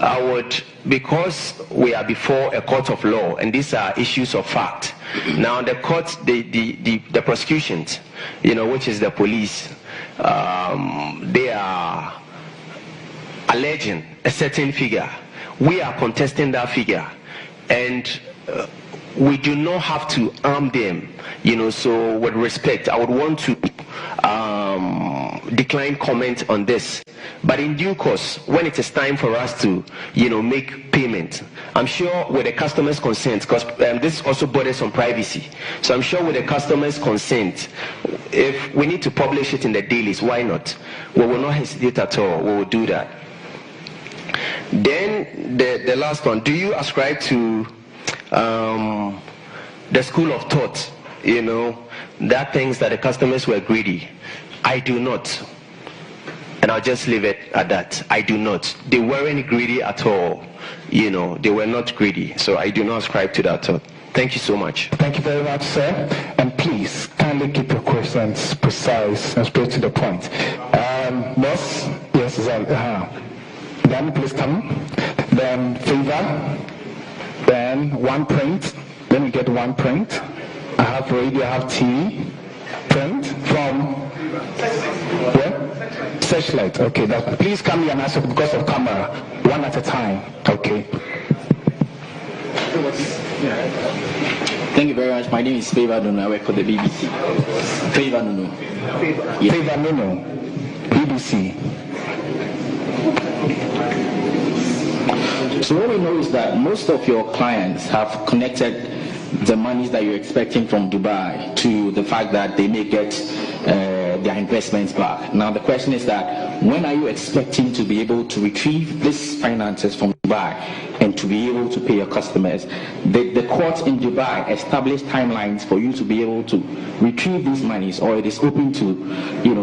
I would, because we are before a court of law and these are issues of fact. Now the court, the prosecutions, which is the police, they are alleging a certain figure. We are contesting that figure, and we do not have to arm them. So with respect, I would want to decline comment on this. But in due course, when it is time for us to, make payment, I'm sure with the customer's consent, because this also borders on privacy. So I'm sure with the customer's consent, if we need to publish it in the dailies, why not? We will not hesitate at all. We will do that. Then the last one, do you ascribe to the school of thought, that things that the customers were greedy? I do not. And I'll just leave it at that. I do not. They weren't greedy at all. They were not greedy. So I do not ascribe to that thought. Thank you so much. Thank you very much, sir. And please, kindly keep your questions precise and straight to the point. Boss? Yes, then please come. Then favor. Then one print. Then we get one print. I have radio, I have TV. Print from where? Searchlight. Okay. Please come here and answer because of camera. One at a time. Okay. Thank you very much. My name is Favor Nuno. I work for the BBC. Favor Nuno. Yes. Favor Nuno. BBC. So what we know is that most of your clients have connected the monies that you're expecting from Dubai to the fact that they may get their investments back. Now the question is that when are you expecting to be able to retrieve these finances from Dubai and to be able to pay your customers? The court in Dubai established timelines for you to be able to retrieve these monies, or it is open to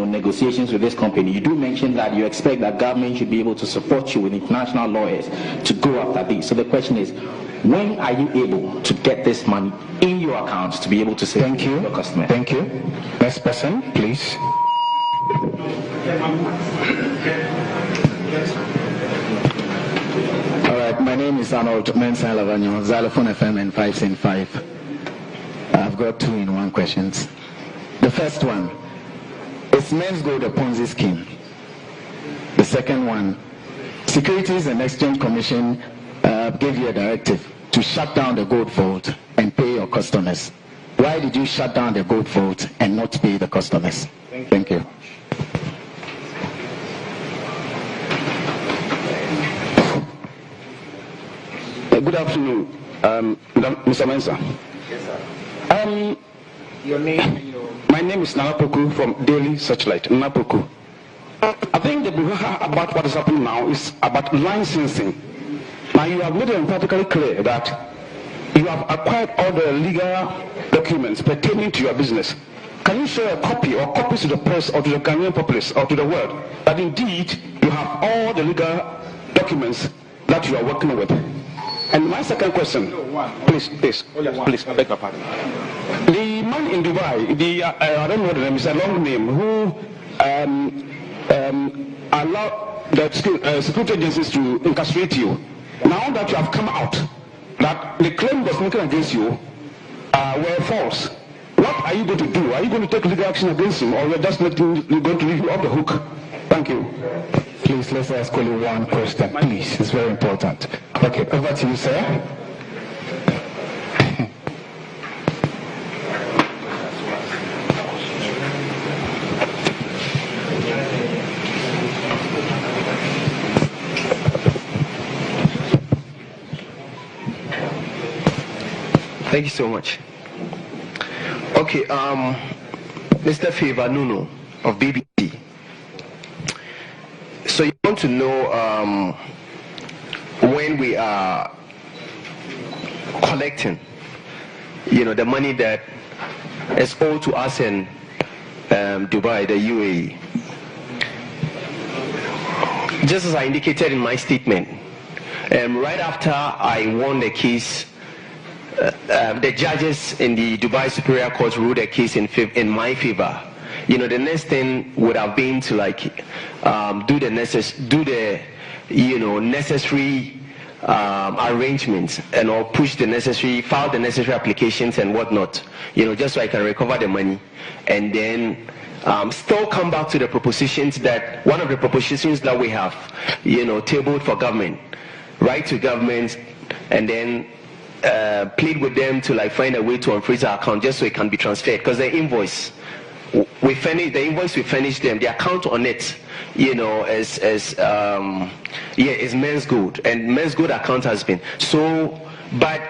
negotiations with this company. You do mention that you expect that government should be able to support you with international lawyers to go after these. So the question is, when are you able to get this money in your accounts to be able to save your customers? Thank you. Next person, please. All right, my name is Arnold Mensah-Lavanyo, Xylophone FM and 5 in 5. I've got 2-in-1 questions. The first one, is MENZGOLD a Ponzi scheme? The second one, Securities and Exchange Commission gave you a directive to shut down the gold vault and pay your customers. Why did you shut down the gold vault and not pay the customers? Thank you. Good afternoon, Mr. Mensah. Yes, sir. Your name? My name is Nanapoku from Daily Searchlight, Nanapoku. I think the brouhaha about what is happening now is about licensing. Now you have made it emphatically clear that you have acquired all the legal documents pertaining to your business. Can you show a copy or copies to the press or to the Ghanaian populace or to the world that indeed you have all the legal documents that you are working with? And my second question, please, I beg your pardon. The man in Dubai, I don't know the name, it's a long name, who allowed the security agencies to incarcerate you. Now that you have come out, that the claim was making against you were false, what are you going to do? Are you going to take legal action against him, or you're just going to leave you off the hook? Thank you. Please, let's ask only one question, please. It's very important. Okay, over to you, sir. Thank you so much. Okay, Mr. Favor Nuno of BBC. So you want to know when we are collecting, the money that is owed to us in Dubai, the UAE. Just as I indicated in my statement, right after I won the case, the judges in the Dubai Superior Court ruled a case in my favor, the next thing would have been to do the necessary arrangements and or file the necessary applications and whatnot, just so I can recover the money, and then still come back to the propositions one of the propositions that we have, tabled for government, right to government, and then plead with them to find a way to unfreeze our account just so it can be transferred, because the invoice we furnished them, the account on it, is MENZGOLD, and MENZGOLD account has been so, but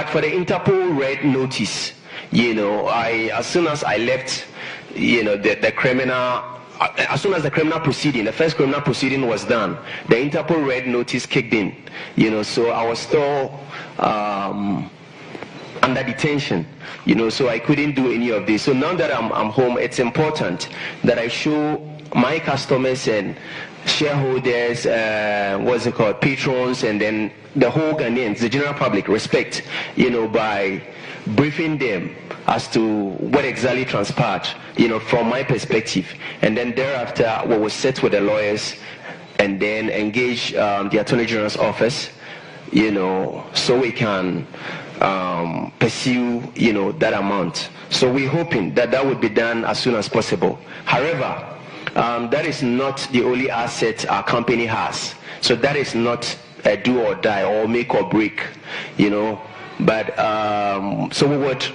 for the Interpol red notice, as soon as I left, the criminal, as soon as the first criminal proceeding was done, the Interpol red notice kicked in, so I was still under detention, so I couldn't do any of this. So now that I'm home, it's important that I show my customers and shareholders, patrons, and then the whole Ghanaians, the general public, respect, by briefing them as to what exactly transpired, from my perspective. And then thereafter, we will sit with the lawyers and then engage the Attorney General's office, so we can pursue, that amount. So we're hoping that would be done as soon as possible. However, that is not the only asset our company has. So that is not a do or die or make or break, But so we would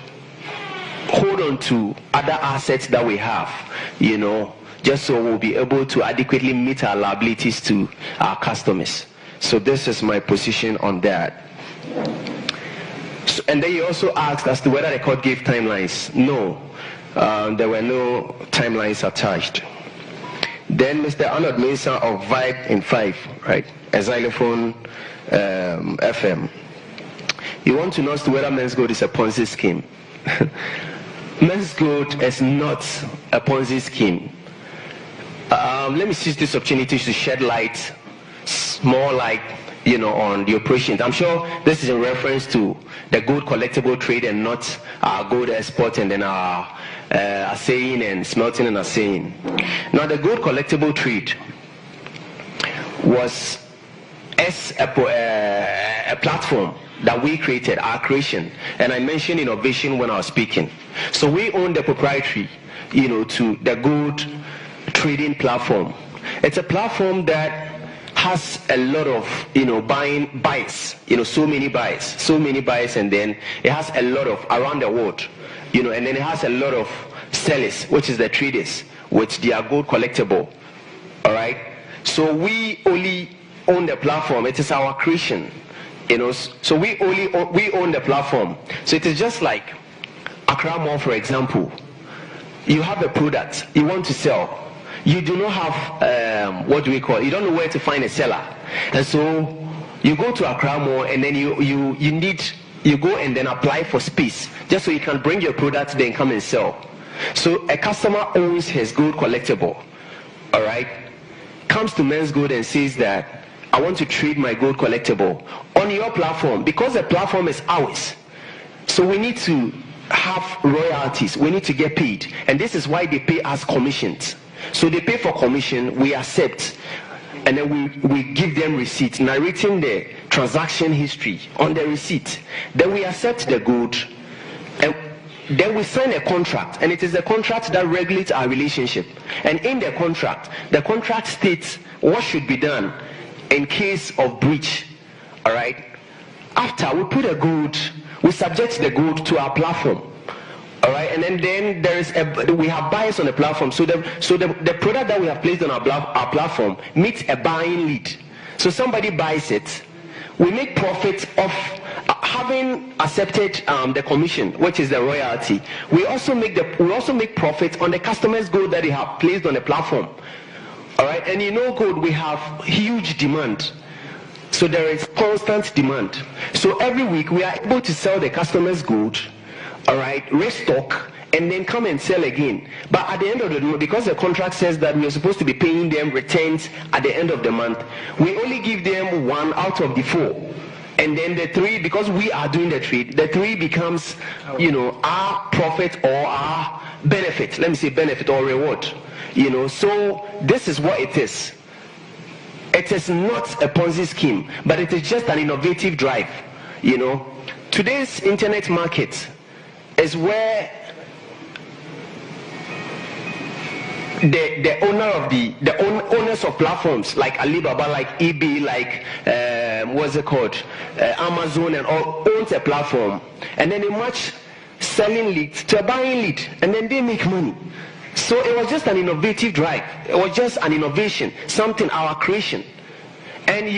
hold on to other assets that we have, just so we'll be able to adequately meet our liabilities to our customers. So this is my position on that. And then you also asked as to whether the court gave timelines. No, there were no timelines attached. Then Mr. Arnold Mensah of Vibe in 5, right? A xylophone FM. You want to know as to whether MENZGOLD is a Ponzi scheme. MENZGOLD is not a Ponzi scheme. Let me seize this opportunity to shed light, more light, on the operations. I'm sure this is in reference to the gold collectible trade and not our gold export and then our assaying and smelting and assaying. Now, the gold collectible trade was a platform that we created, our creation, and I mentioned innovation when I was speaking. So we own the proprietary, to the gold trading platform. It's a platform that has a lot of, buys, so many buys, and then it has a lot of around the world, and then it has a lot of sellers, which is the traders, which they are gold collectible. All right. So we only own the platform. It is our creation, So we own the platform. So it is just like Accra Mall, for example. You have a product you want to sell. You do not have you don't know where to find a seller, and so you go to Accra Mall and then you go and then apply for space just so you can bring your product then come and sell. So a customer owns his gold collectible, all right, comes to MENZGOLD and says that I want to trade my gold collectible on your platform because the platform is ours. So we need to have royalties, we need to get paid, and this is why they pay us commissions. So they pay for commission, we accept, and then we give them receipts, narrating the transaction history on the receipt. Then we accept the gold, and then we sign a contract, and it is the contract that regulates our relationship. And in the contract states what should be done in case of breach. All right. After we put the gold, we subject the gold to our platform. All right, and then we have buyers on the platform. So the product that we have placed on our platform meets a buying lead. So somebody buys it. We make profit of having accepted the commission, which is the royalty. We also make profit on the customer's gold that they have placed on the platform. All right, and gold, we have huge demand. So there is constant demand. So every week we are able to sell the customer's gold. All right, restock, and then come and sell again. But at the end of the month, because the contract says that we are supposed to be paying them returns at the end of the month, we only give them 1 out of the 4. And then the 3, because we are doing the trade, the 3 becomes, our profit or our benefit. Let me say benefit or reward. So this is what it is. It is not a Ponzi scheme, but it is just an innovative drive. Today's internet market is where the owners of platforms like Alibaba, like eBay, like Amazon and all owns a platform, and then they match selling leads to a buying lead, and then they make money. So it was just an innovative drive. It was just an innovation, something, our creation. And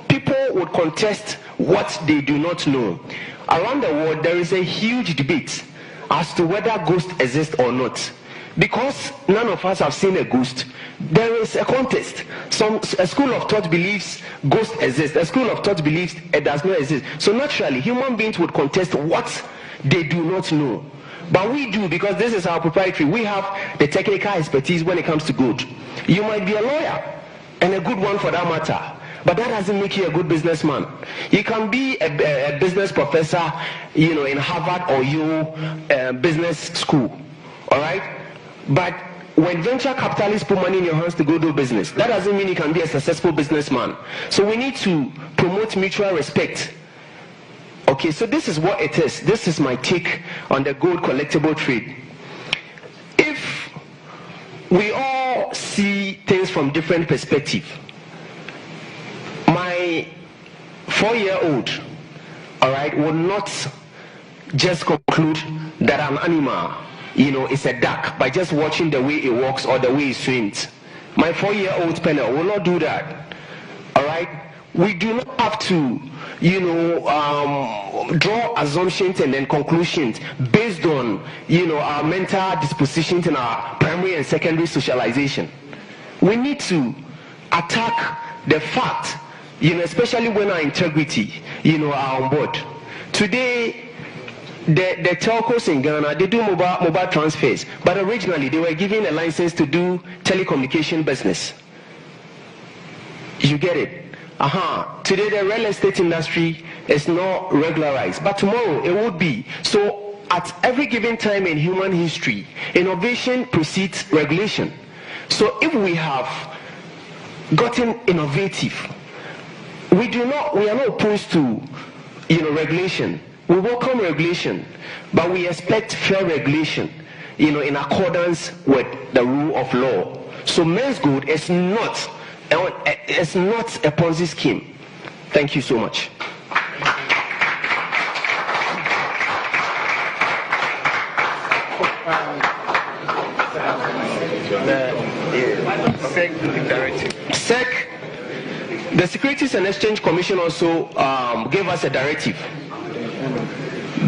people would contest what they do not know. Around the world, there is a huge debate as to whether ghosts exist or not. Because none of us have seen a ghost, there is a contest. A school of thought believes ghosts exist. A school of thought believes it does not exist. So naturally, human beings would contest what they do not know. But we do, because this is our proprietary. We have the technical expertise when it comes to gold. You might be a lawyer, and a good one for that matter, but that doesn't make you a good businessman. You can be a business professor, in Harvard or Yale business school, all right? But when venture capitalists put money in your hands to go do business, that doesn't mean you can be a successful businessman. So we need to promote mutual respect. Okay, so this is what it is. This is my take on the gold collectible trade. If we all see things from different perspectives, my 4-year-old, all right, will not just conclude that an animal, is a duck by just watching the way it walks or the way it swims. My 4-year-old Penel will not do that. All right? We do not have to, draw assumptions and then conclusions based on, our mental dispositions and our primary and secondary socialization. We need to attack the fact, especially when our integrity, are on board. Today, the telcos in Ghana, they do mobile transfers, but originally they were given a license to do telecommunication business. You get it? Today the real estate industry is not regularized, but tomorrow it would be. So at every given time in human history, innovation precedes regulation. So if we have gotten innovative, we are not opposed to regulation. We welcome regulation, but we expect fair regulation, in accordance with the rule of law. So MENZGOLD is not a Ponzi scheme. Thank you so much. SEC, the Securities and Exchange Commission also gave us a directive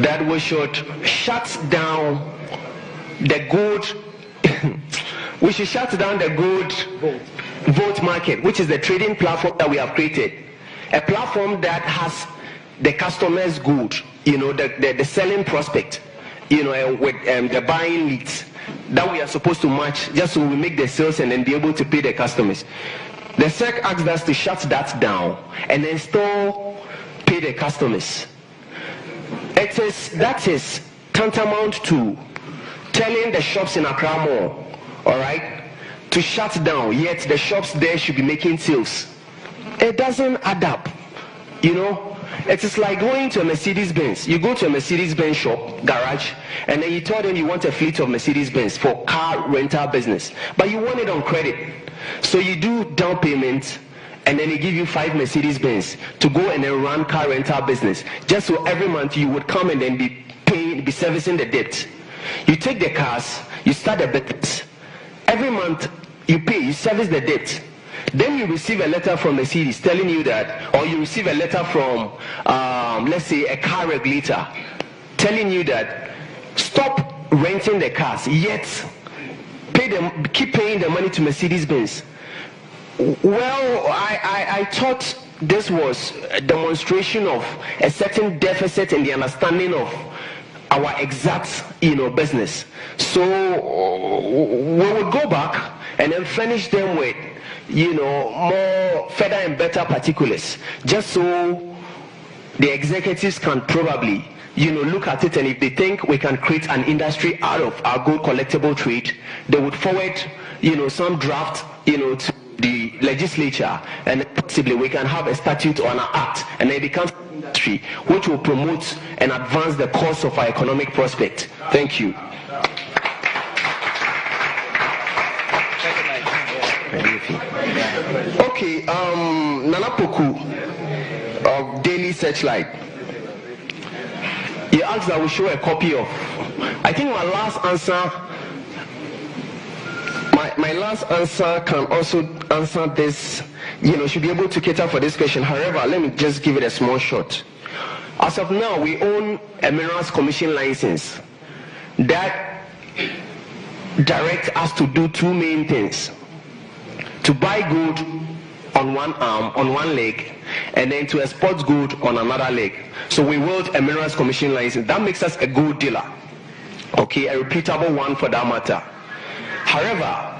that we should shut down the gold. We should shut down the gold vote market, which is the trading platform that we have created. A platform that has the customers' gold, the selling prospect, with the buying leads that we are supposed to match, just so we make the sales and then be able to pay the customers. The SEC asked us to shut that down and then still pay the customers. That is tantamount to telling the shops in Accra Mall, all right, to shut down, yet the shops there should be making sales. It doesn't add up, It is like going to a Mercedes-Benz. You go to a Mercedes-Benz shop, garage, and then you tell them you want a fleet of Mercedes-Benz for car rental business, but you want it on credit. So you do down payment, and then they give you 5 Mercedes-Benz to go and then run car rental business, just so every month you would come and then be servicing the debt. You take the cars, you start the business. Every month you pay, you service the debt. Then you receive a letter from Mercedes telling you that, or you receive a letter from, let's say, a car regulator telling you that stop renting the cars, yet keep paying the money to Mercedes-Benz. Well, I thought this was a demonstration of a certain deficit in the understanding of our exact, business. So we would go back and then furnish them with, more further and better particulars, just so the executives can probably, look at it, and if they think we can create an industry out of our gold collectible trade, they would forward, some draft, to the legislature, and possibly we can have a statute or an act, and it becomes an industry which will promote and advance the cause of our economic prospect. Thank you. Okay, Nana Poku of Daily Searchlight. You asked that we show a copy of. I think my last answer. My last answer can also answer this. Should be able to cater for this question. However, let me just give it a small shot. As of now, we own a Minerals Commission license that directs us to do two main things: to buy gold on one arm, on one leg, and then to export gold on another leg. So we hold a Minerals Commission license. That makes us a gold dealer. Okay, a reputable one for that matter. However,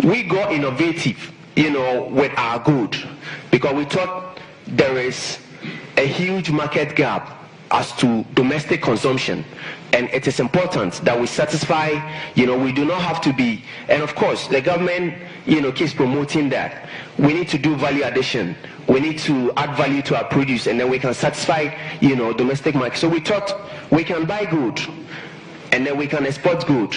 we got innovative, with our gold, because we thought there is a huge market gap as to domestic consumption, and it is important that we satisfy, we do not have to be, and of course the government, keeps promoting that we need to do value addition, we need to add value to our produce, and then we can satisfy, domestic market. So we thought we can buy gold and then we can export gold.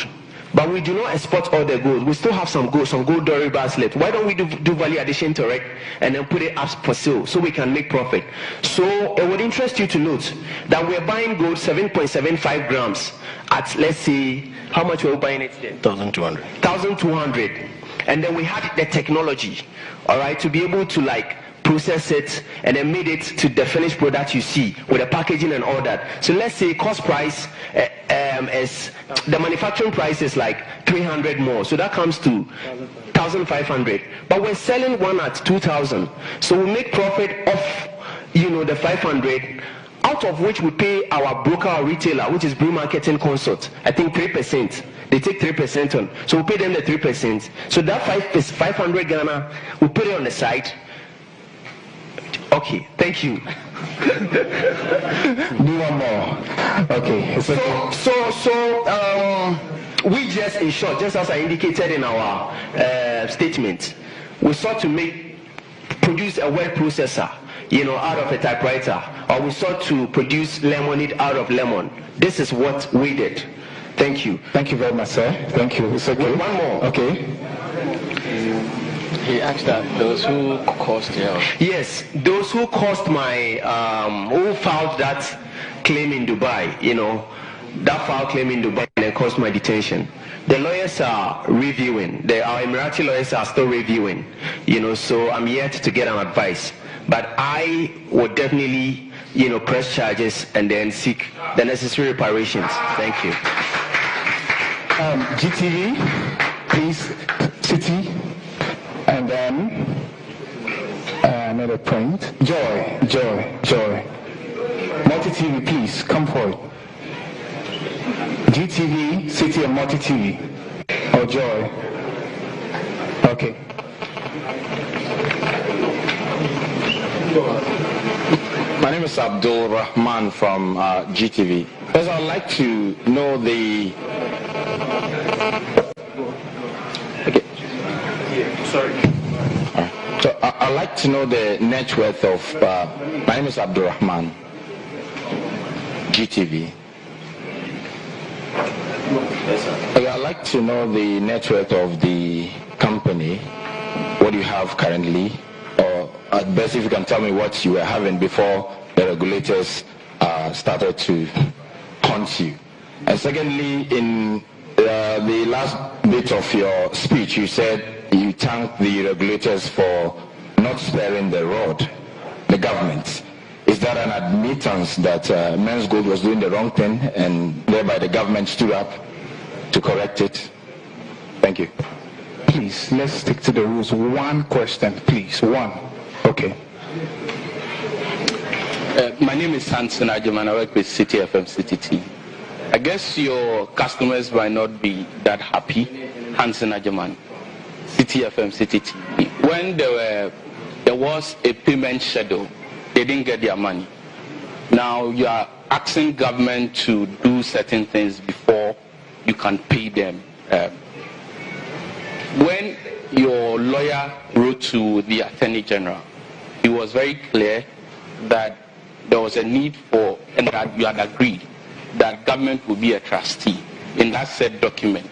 But we do not export all the gold. We still have some gold Dory bars left. Why don't we do value addition to it and then put it up for sale so we can make profit? So it would interest you to note that we're buying gold 7.75 grams at, let's say, how much we're buying it then? 1,200. 1,200. And then we had the technology, all right, to be able to process it and then made it to the finished product you see with the packaging and all that. So let's say cost price is the manufacturing price is 300 more, so that comes to 1,500. But we're selling one at 2,000, so we make profit of the 500, out of which we pay our broker or retailer, which is Brew Marketing Consult, I think 3%. They take 3% on, so we pay them the 3%. So that 500 Ghana, we put it on the side. Okay, thank you. Do one more. Okay. So we just, in short, just as I indicated in our statement, we sought to produce a word processor, out of a typewriter, or we sought to produce lemonade out of lemon. This is what we did. Thank you. Thank you very much, sir. Thank you. It's okay. One more. Okay. He asked that those who caused Yes, those who caused who filed that claim in Dubai, that file claim in Dubai and caused my detention. The lawyers are reviewing. Our Emirati lawyers are still reviewing, so I'm yet to get an advice. But I would definitely, press charges and then seek the necessary reparations. Thank you. GTV, please, City. And then another point. Joy. Multi-TV, please, come forward. GTV, City, and Multi-TV. Or Joy. Okay. My name is Abdul Rahman from GTV. First, I'd like to know the... So I'd like to know the net worth of, my name is Abdul Rahman, GTV. Okay, I'd like to know the net worth of the company, what you have currently, or at best if you can tell me what you were having before the regulators started to hunt you. And secondly, in the last bit of your speech, you said you thanked the regulators for not sparing the rod, the government. Is that an admittance that MENZGOLD was doing the wrong thing and thereby the government stood up to correct it? Thank you. Please, let's stick to the rules. One question, please. One. Okay. My name is Hansen Ajaman. I work with City FM CTT. I guess your customers might not be that happy. Hansen Ajaman, City FM CTT. When there was a payment schedule, they didn't get their money. Now you are asking government to do certain things before you can pay them. When your lawyer wrote to the Attorney General, he was very clear that there was a need for, and that you had agreed, that government will be a trustee in that said document.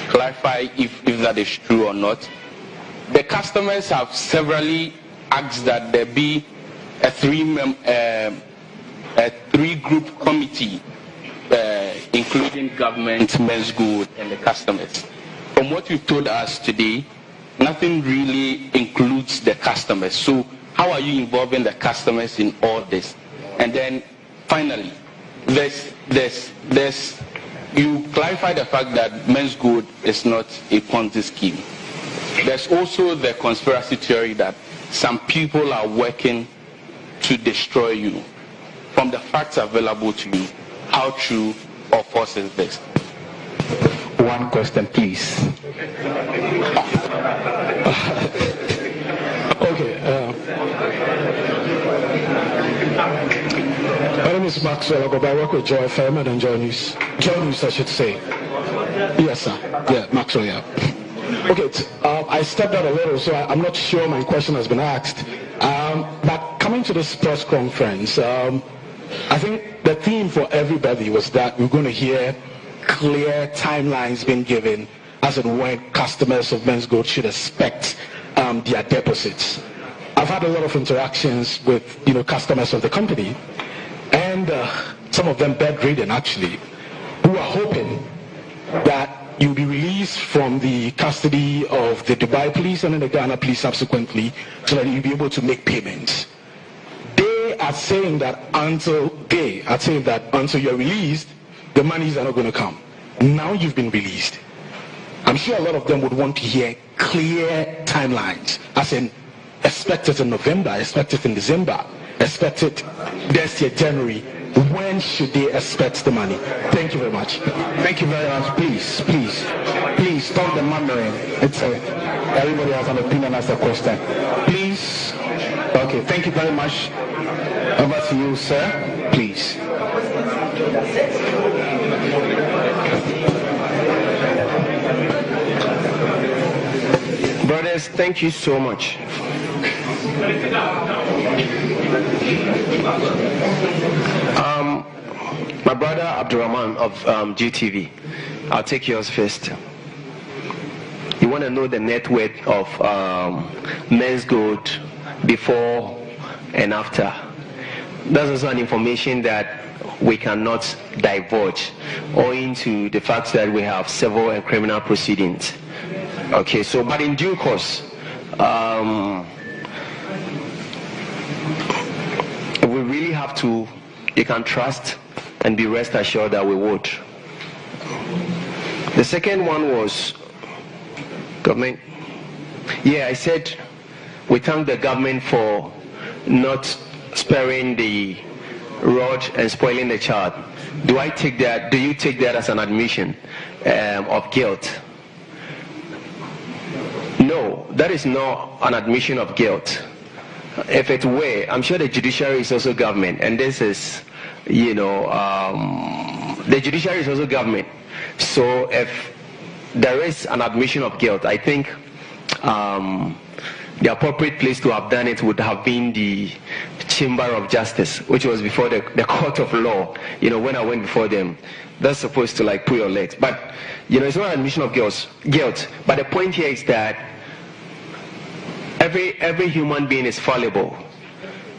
Clarify if that is true or not. The customers have severally asked that there be a three-group committee, including government, MENZGOLD, and the customers. From what you've told us today, nothing really includes the customers. So how are you involving the customers in all this? And then finally, you clarify the fact that MENZGOLD is not a Ponzi scheme. There's also the conspiracy theory that some people are working to destroy you. From the facts available to you, how true or false is this? One question, please. Okay. My name is Maxwell. I work with Joy FM and Joy News. Joy News, I should say. Yes, sir. Yeah, Maxwell, yeah. Okay, I stepped out a little, so I'm not sure my question has been asked. But coming to this press conference, I think the theme for everybody was that we're going to hear clear timelines being given as and when customers of MENZGOLD should expect their deposits. I've had a lot of interactions with customers of the company, and some of them bedridden actually, who are hoping that you'll be released from the custody of the Dubai police and then the Ghana police subsequently, so that you'll be able to make payments. They are saying that until you're released, the monies are not going to come. Now you've been released. I'm sure a lot of them would want to hear clear timelines, as in expect it in November, expect it in December, expect it this year, January. When should they expect the money? Thank you very much. Thank you very much. Please stop the murmuring. Everybody has an opinion as a question. Please. Okay, thank you very much. Over to you, sir. Please. Brothers, thank you so much. My brother Abdurrahman of GTV, I'll take yours first. You want to know the net worth of MENZGOLD before and after. That's also an information that we cannot divulge, owing to the fact that we have civil and criminal proceedings. Okay, so but in due course, we really have to, you can trust and be rest assured that we would. The second one was government. Yeah, I said we thank the government for not sparing the rod and spoiling the child. Do you take that as an admission of guilt? No, that is not an admission of guilt. If it were, I'm sure the judiciary is also government, and this is, the judiciary is also government. So if there is an admission of guilt, I think the appropriate place to have done it would have been the Chamber of Justice, which was before the court of law. When I went before them, that's supposed to pull your legs. But it's not an admission of guilt. But the point here is that every human being is fallible.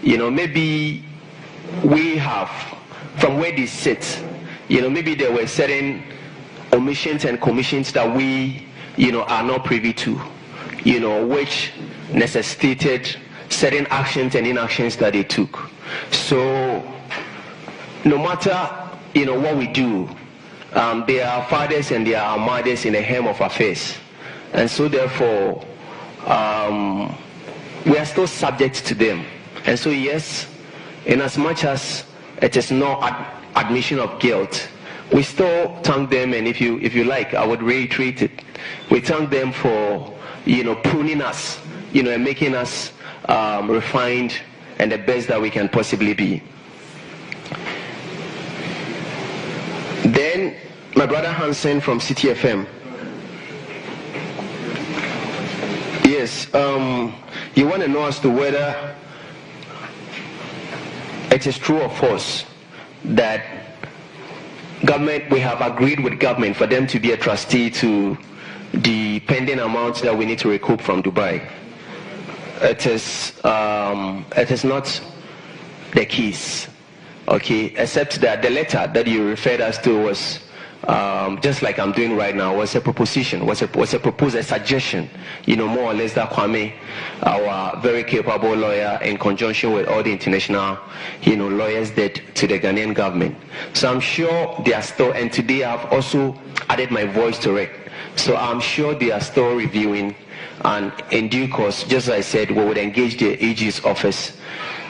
Maybe we have, from where they sit, maybe there were certain omissions and commissions that we, are not privy to, which necessitated certain actions and inactions that they took. So, no matter, what we do, there are fathers and there are mothers in the hem of affairs. And so therefore, we are still subject to them. And so yes, in as much as it is not admission of guilt, we still thank them, and if you like, I would reiterate it. We thank them for pruning us, and making us refined and the best that we can possibly be. Then my brother Hansen from City FM. Yes, you want to know as to whether it is true or false that government, we have agreed with government for them to be a trustee to the pending amounts that we need to recoup from Dubai. It is not the case, okay, except that the letter that you referred us to was just like I'm doing right now, was a proposition, was a proposal, a suggestion, more or less that Kwame, our very capable lawyer, in conjunction with all the international, lawyers, did to the Ghanaian government. So I'm sure they are still, and today I've also added my voice to it. So I'm sure they are still reviewing, and in due course, just as I said, we would engage the AG's office.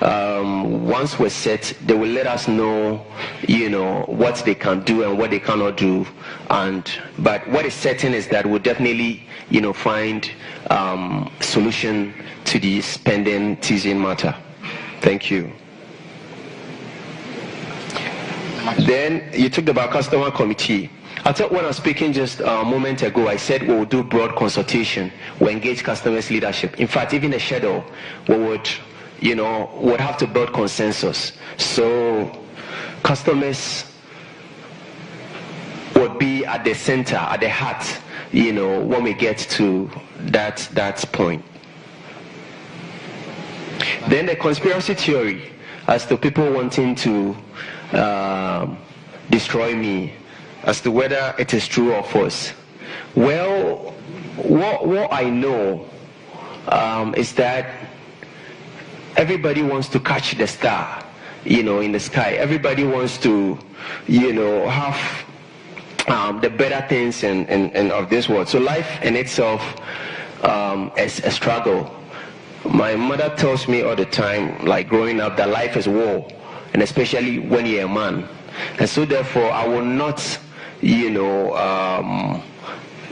Once we're set, they will let us know, what they can do and what they cannot do. But what is certain is that we'll definitely, find solution to this pending teasing matter. Thank you. Then you talked about customer committee. I thought when I was speaking just a moment ago, I said we will do broad consultation. We'll engage customers' leadership. In fact, even the schedule, we would have to build consensus. So customers would be at the center, at the heart, when we get to that point. Then the conspiracy theory as to people wanting to destroy me, as to whether it is true or false. Well, what I know is that everybody wants to catch the star, in the sky. Everybody wants to, have the better things and of this world. So life in itself is a struggle. My mother tells me all the time, like growing up, that life is war, and especially when you're a man. And so therefore, I will not,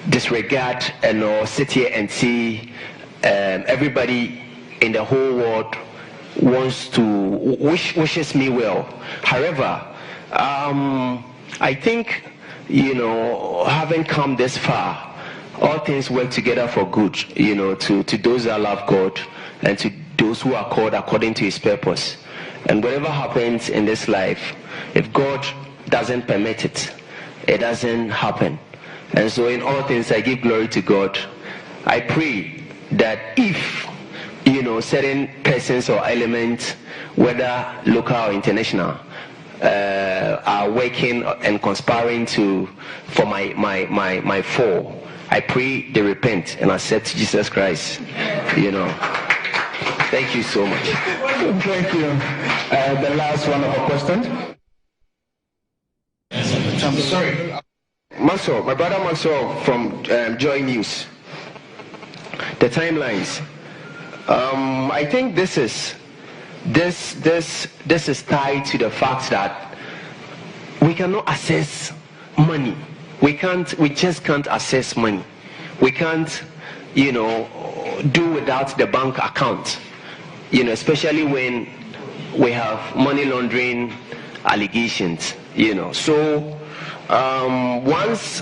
disregard and sit here and see everybody in the whole world wants to wishes me well. However, I think having come this far, all things work together for good, to those that love God and to those who are called according to his purpose. And whatever happens in this life, if God doesn't permit it, it doesn't happen. And so in all things I give glory to God. I pray that if certain persons or elements, whether local or international, are working and conspiring for my fall, I pray they repent and accept Jesus Christ. Thank you so much. Thank you. The last one of our questions. I'm sorry. Maxwell, my brother Maxwell from Joy News. The timelines. I think this is tied to the fact that we cannot access money. We just can't access money. We can't, do without the bank account. Especially when we have money laundering allegations. So once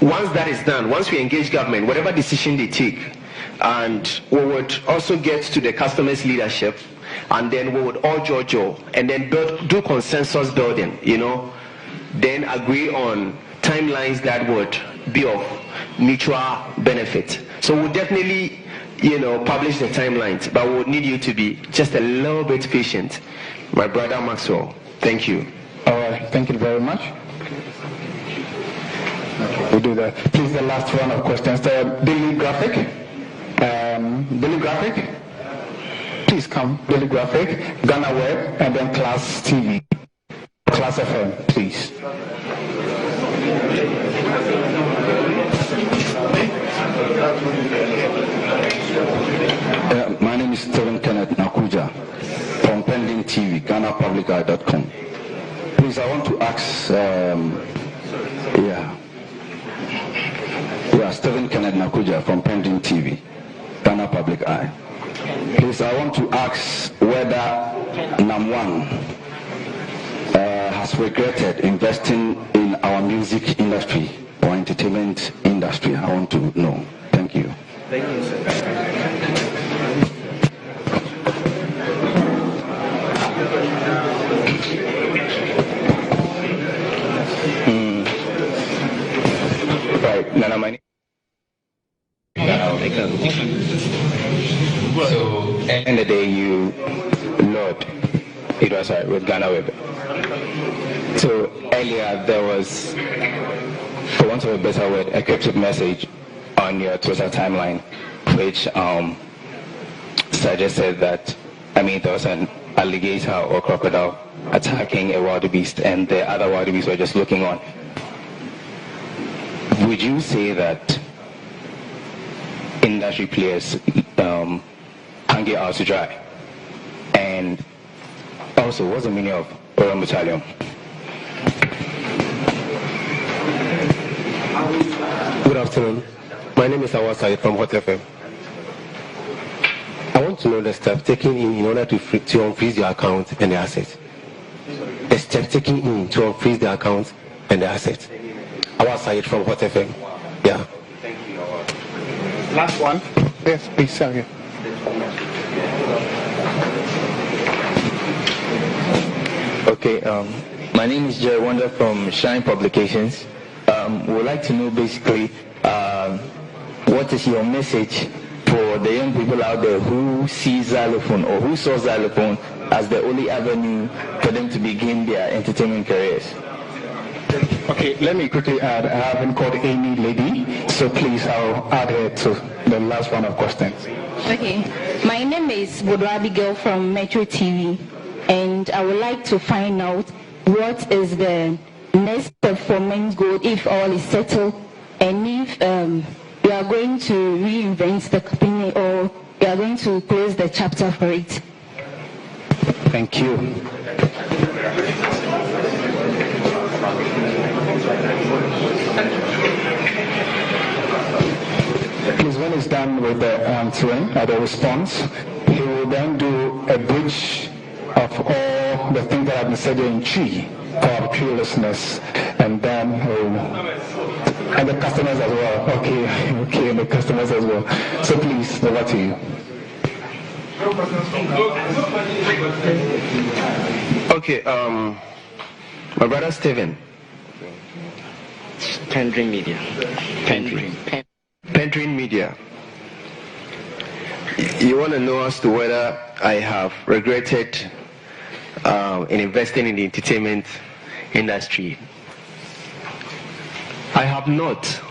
that is done, once we engage government, whatever decision they take, and we would also get to the customers' leadership, and then we would all judge and then do consensus building, then agree on timelines that would be of mutual benefit. So we'll definitely, publish the timelines, but we would need you to be just a little bit patient. My brother Maxwell, thank you. All right, thank you very much. We'll do that. Please, the last round of questions. Daily Graphic. Daily Graphic. Please come. Daily Graphic, Ghana Web, and then Class TV. Class FM, please. My name is Stephen Kenneth Nakuja from Pending TV, GhanaPublicEye.com. Please, I want to ask, Stephen Kenneth Nakuja from Pending TV, Ghana Public Eye. Please, I want to ask whether NAM1 has regretted investing in our music industry or entertainment industry? I want to know. Thank you. Thank you, sir. Right, Nana, my name. So, end of the day, you Lord, it was with Ghana Web. So earlier there was, for want of a better word, a cryptic message on your Twitter timeline, which suggested that, there was an alligator or crocodile attacking a wildebeest, and the other wildebeest were just looking on. Would you say that industry players hang it out to dry? And also, what's the meaning of Oral Battalion? Good afternoon. My name is Awad Said from Hot FM. I want to know the step taken in order to unfreeze your account and the assets. The step taken in to unfreeze the account and the assets. Awad Said from Hot FM. Yeah. Thank you. Last one. Yes, please, sir. Okay, my name is Jerry Wonder from Shine Publications. We would like to know basically what is your message for the young people out there who see xylophone or who saw xylophone as the only avenue for them to begin their entertainment careers? Okay, let me quickly add, I haven't called Amy Lady, so please I'll add her to the last one of questions. Okay, my name is Bodo Abigail from Metro TV, and I would like to find out what is the next step for MENZGOLD if all is settled, and if we are going to reinvent the company or we are going to close the chapter for it. Thank you. Please, when he's done with the answering, the response, he will then do a bridge of all the things that have been said in Chi for our Chi listeners, and then and the customers as well. Okay, and the customers as well. So please, over to you. Okay, my brother Stephen. Pendrin Media. Pendrin Media. You want to know as to whether I have regretted in investing in the entertainment industry? I have not.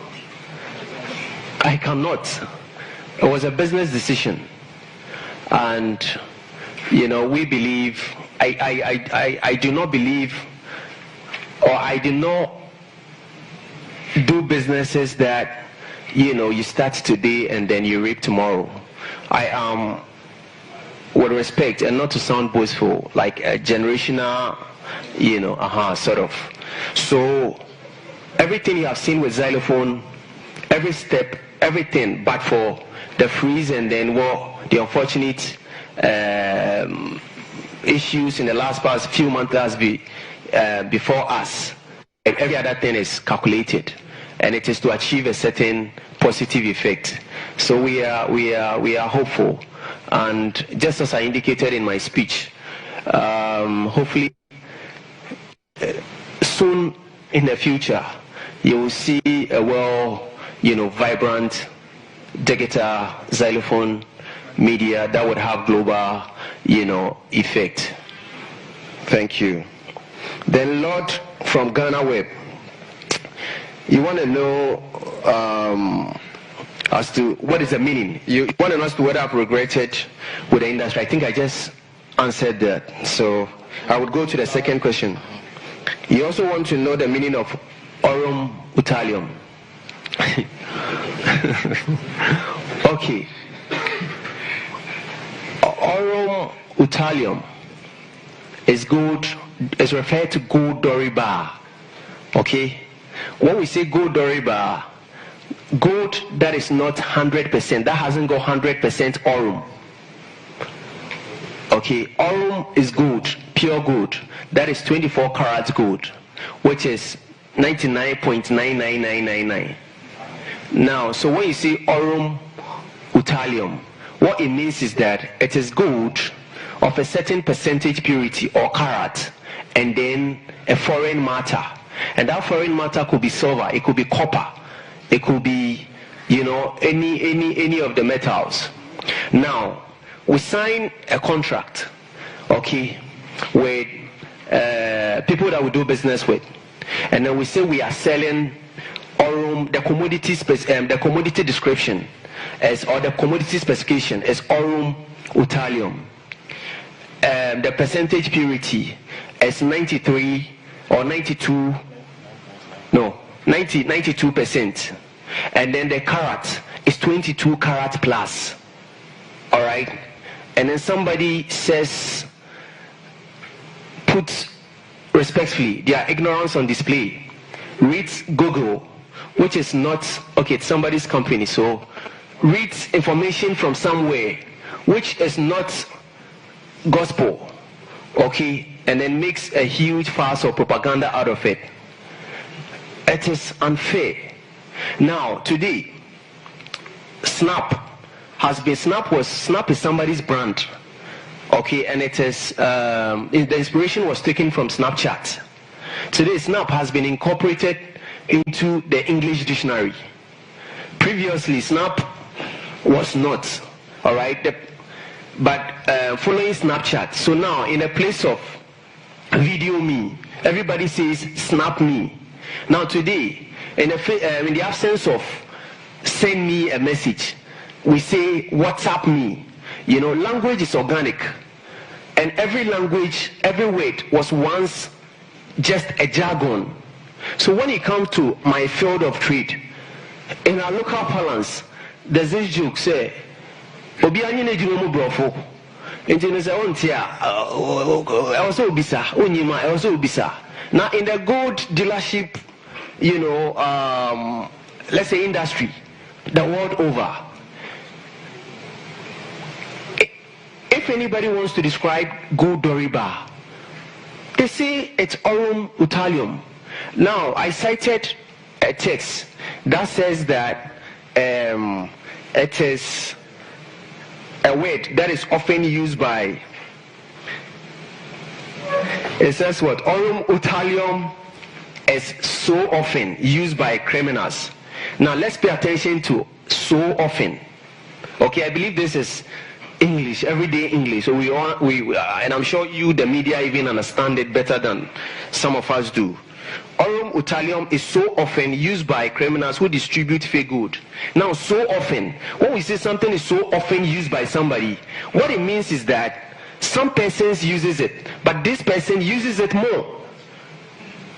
I cannot. It was a business decision, and we believe. I do not believe, or I do not do businesses that you start today and then you reap tomorrow. I am, with respect, and not to sound boastful, like a generational, sort of. So everything you have seen with xylophone, every step, everything, but for the freeze and then the unfortunate issues in the past few months before us, every other thing is calculated, and it is to achieve a certain positive effect. So we are hopeful, and just as I indicated in my speech, hopefully soon in the future you will see a vibrant digital xylophone media that would have global effect. Thank you. Then Lord from Ghana Web, you want to know as to what is the meaning. You want to know as to whether I've regretted with the industry. I think I just answered that. So I would go to the second question. You also want to know the meaning of Aurum Utalium. Okay. Aurum Utalium is gold, is referred to gold Doriba. Okay? When we say gold Doriba, gold that is not 100%, that hasn't got 100% aurum. Okay, aurum is gold, pure gold, that is 24 karat gold, which is 99.99999. Now, so when you say aurum utalium, what it means is that it is gold of a certain percentage purity or carat, and then a foreign matter. And that foreign matter could be silver, it could be copper, it could be, any of the metals. Now, we sign a contract, okay, with people that we do business with, and then we say we are selling aurum, the commodity description or the commodity specification is aurum utalium. The percentage purity is 93 or 92, no, 92%, and then the carat is 22 carat plus. All right, and then somebody says, put respectfully their ignorance on display, reads Google, which is not, okay, it's somebody's company, so reads information from somewhere which is not gospel, okay, and then makes a huge fuss or propaganda out of it. It is unfair. Now, today, Snap is somebody's brand, okay, and it is the inspiration was taken from Snapchat. Today, Snap has been incorporated into the English dictionary. Previously, Snap was not, all right, but following Snapchat. So now, in the place of video me, everybody says Snap me. Now today, in the absence of send me a message, we say WhatsApp me. Language is organic, and every language, every word was once just a jargon. So when it comes to my field of trade, in our local parlance, there's this joke say, Obi anyine jumo brofo. Engineer say ontia, also ubisa, onyima, also ubisa. Now in the gold dealership, let's say industry, the world over, if anybody wants to describe gold Doriba, they say it's aurum utalium. Now, I cited a text that says that it is a word that is often used by, it says what? Aurum utalium is so often used by criminals. Now, let's pay attention to so often. Okay, I believe this is English, everyday English. So we and I'm sure you, the media, even understand it better than some of us do. Aurum utalium is so often used by criminals who distribute fake gold. Now, so often, when we say something is so often used by somebody, what it means is that some persons uses it, but this person uses it more.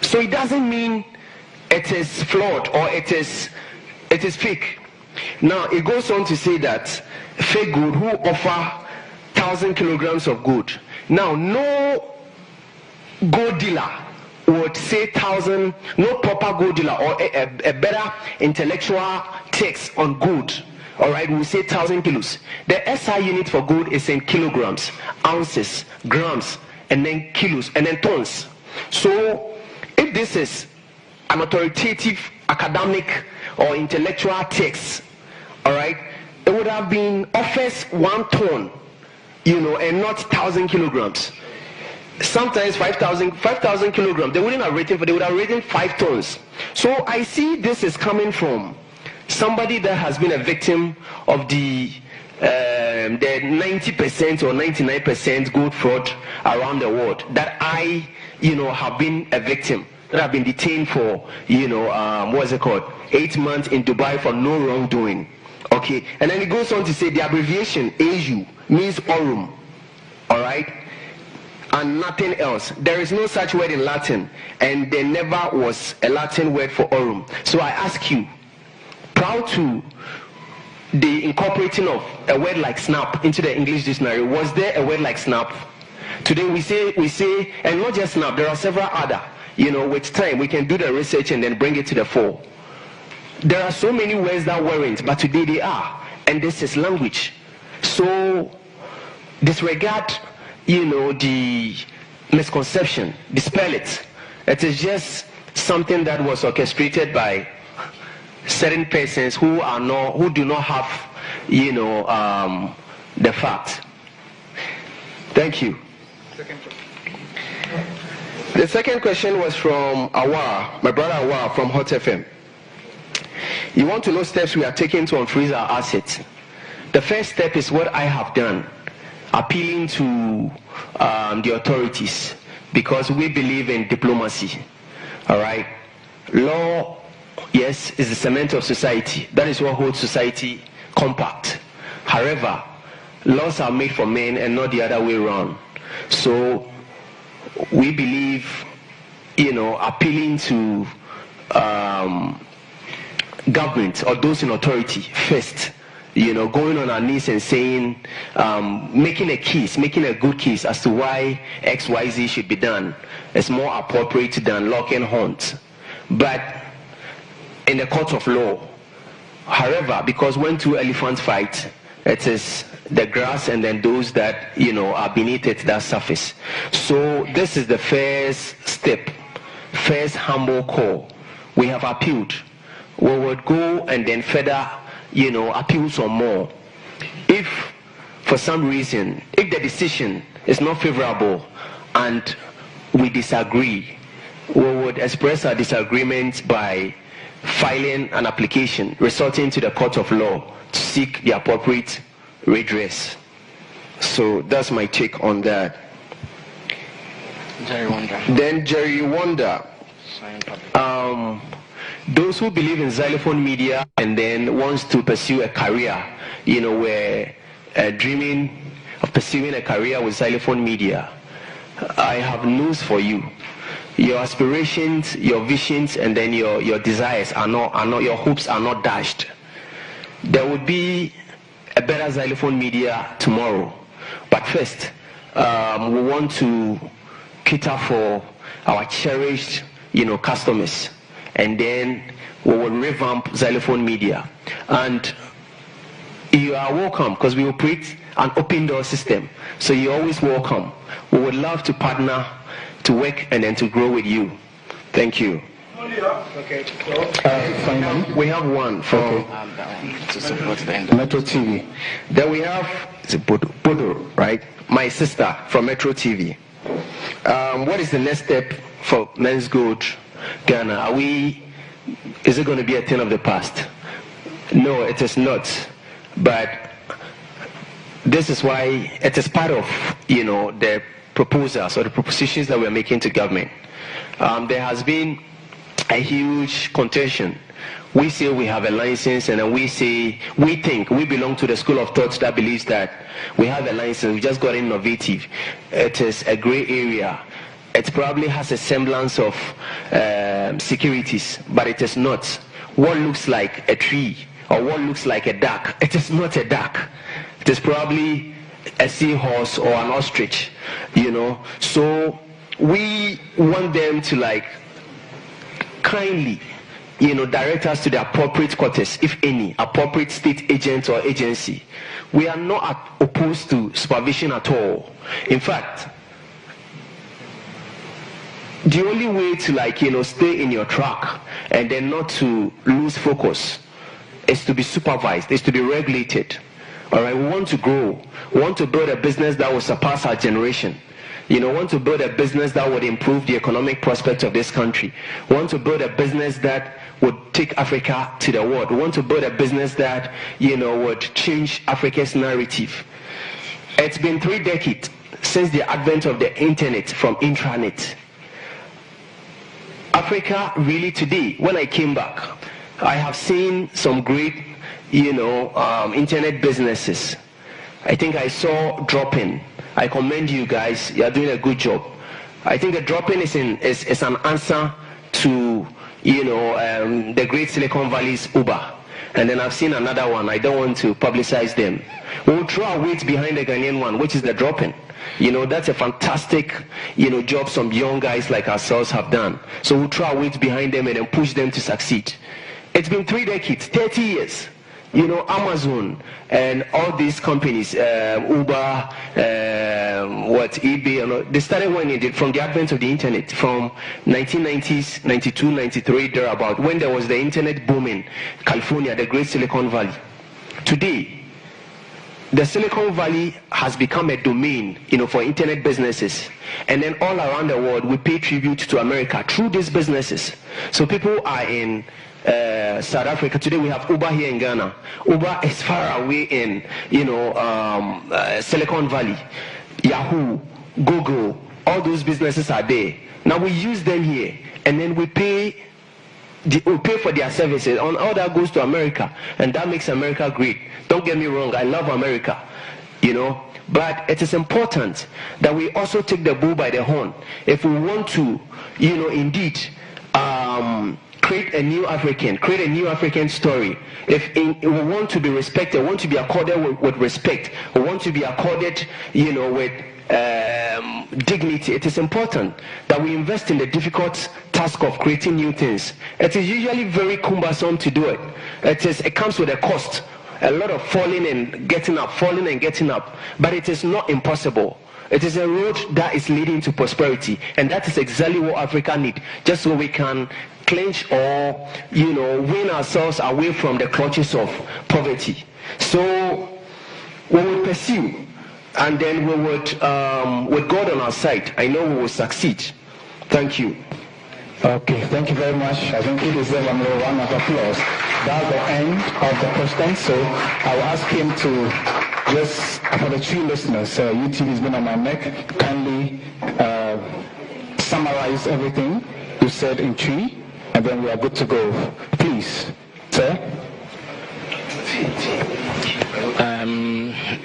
So it doesn't mean it is flawed or it is fake. Now, it goes on to say that fake gold who offer 1,000 kilograms of gold. Now, no gold dealer would say 1,000, no proper gold dealer or a better intellectual text on gold, all right, we say 1,000 kilos. The SI unit for gold is in kilograms, ounces, grams, and then kilos, and then tons. So if this is an authoritative academic or intellectual text, all right, it would have been offers 1 ton, and not 1,000 kilograms. Sometimes 5,000 kilograms, they wouldn't have written, but they would have written 5 tons. So I see this is coming from somebody that has been a victim of the 90% or 99% gold fraud around the world. That I, have been a victim. That I've been detained for, 8 months in Dubai for no wrongdoing. Okay, and then it goes on to say the abbreviation AU means aurum. All right. And nothing else. There is no such word in Latin, and there never was a Latin word for aurum. So I ask you, prior to the incorporating of a word like snap into the English dictionary, was there a word like snap? Today we say, and not just snap, there are several other. With time we can do the research and then bring it to the fore. There are so many words that weren't, but today they are, and this is language. So disregard the misconception. Dispel it. It is just something that was orchestrated by certain persons who do not have, the fact. Thank you. The second question was from Awa, my brother Awa from Hot FM. You want to know steps we are taking to unfreeze our assets. The first step is what I have done, appealing to the authorities, because we believe in diplomacy. All right? Law, yes, is the cement of society. That is what holds society compact. However, laws are made for men and not the other way around. So we believe, appealing to government or those in authority first, going on our knees and saying, making a good case as to why XYZ should be done is more appropriate than locking horns. But in the court of law, however, because when two elephants fight, it is the grass and then those that, are beneath it that surface. So this is the first step, first humble call. We have appealed. We would go and then further, appeal some more. If for some reason, if the decision is not favorable and we disagree, we would express our disagreement by filing an application resulting to the court of law to seek the appropriate redress. So that's my take on that. Jerry Wonder. Then Jerry Wonder. Those who believe in xylophone media and then wants to pursue a career, were dreaming of pursuing a career with xylophone media, I have news for you. Your aspirations, your visions, and then your desires are not your hopes are not dashed. There would be a better xylophone media tomorrow. But first, we want to cater for our cherished, customers. And then we will revamp xylophone media. And you are welcome, because we operate an open door system. So you're always welcome. We would love to partner, to work, and then to grow with you. Thank you. Okay. We have one from Metro TV. Then we have Bodo, right? My sister from Metro TV. What is the next step for Men's Gold Ghana? Is it going to be a thing of the past? No, it is not. But this is why it is part of, the proposals or the propositions that we're making to government. There has been a huge contention. We say we have a license, and then we think we belong to the school of thought that believes that we have a license, we just got innovative. It is a gray area. It probably has a semblance of securities, but it is not. What looks like a tree or what looks like a duck, it is not a duck. It is probably a seahorse or an ostrich, So we want them to kindly, direct us to the appropriate quarters, if any, appropriate state agent or agency. We are not opposed to supervision at all. In fact, the only way to stay in your track and then not to lose focus is to be supervised, is to be regulated. All right, we want to grow. We want to build a business that will surpass our generation. We want to build a business that would improve the economic prospects of this country. We want to build a business that would take Africa to the world. We want to build a business that, would change Africa's narrative. It's been 3 decades since the advent of the internet from intranet. Africa really today, when I came back, I have seen some great, internet businesses. I think I saw Drop-In. I commend you guys. You are doing a good job. I think the Drop-In is an answer to, the great Silicon Valley's Uber. And then I've seen another one. I don't want to publicize them. We'll throw our weight behind the Ghanaian one, which is the Drop-In. That's a fantastic, job some young guys like ourselves have done. So we'll throw our weight behind them and then push them to succeed. It's been 3 decades, 30 years. Amazon and all these companies, Uber, eBay, they started when it did from the advent of the internet, from 1990s, 92, 93, thereabout, when there was the internet booming, California, the Great Silicon Valley. Today, the Silicon Valley has become a domain, for internet businesses. And then all around the world, we pay tribute to America through these businesses. So people are in South Africa. Today we have Uber here in Ghana. Uber is far away in, Silicon Valley. Yahoo, Google, all those businesses are there. Now we use them here, and then we pay for their services, and all that goes to America, and that makes America great. Don't get me wrong, I love America, but it is important that we also take the bull by the horn if we want to, indeed create a new African story. If we want to be respected, want to be accorded with respect, we want to be accorded, with dignity, it is important that we invest in the difficult task of creating new things. It is usually very cumbersome to do it. It comes with a cost, a lot of falling and getting up, but it is not impossible. It is a road that is leading to prosperity, and that is exactly what Africa needs, just so we can clinch or win ourselves away from the clutches of poverty. So we will pursue, and then we would, with God on our side, I know we will succeed. Thank you. Okay, thank you very much. I think it is a round of applause. That's the end of the question. So I will ask him to just, for the three listeners, YouTube has been on my neck, kindly summarize everything you said in three, and then we are good to go. Please, sir.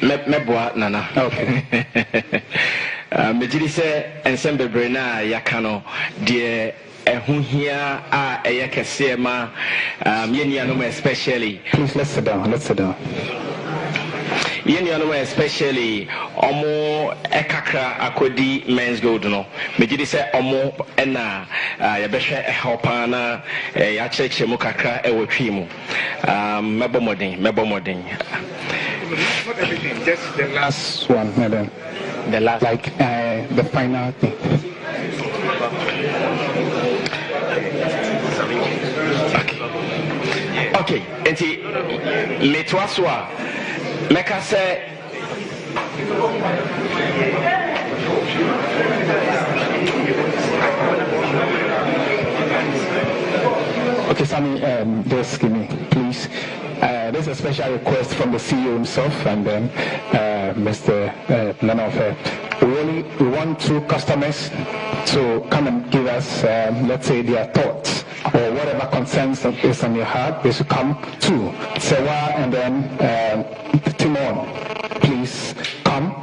Mebwa Nana. Okay. Mejidi se ensembe brena yakano die ehunhia a eyekese ma yenianom especially. Please let's sit down. Yenianom especially omo ekakra akodi men's gold no. Mejidi se omo ena yebehwe helpa na ya cheche mu kakra ewotwi mu. Mebo modern. Not everything, just the last one, madam. The last, like the final thing. Okay. Enti letwaswa meka se Okay, Sammy, just give me, please. There's a special request from the CEO himself and then Mr. Nanofe. We want two customers to come and give us, let's say, their thoughts or whatever concerns is on your heart. They should come to Sewa and then Timon. Please come.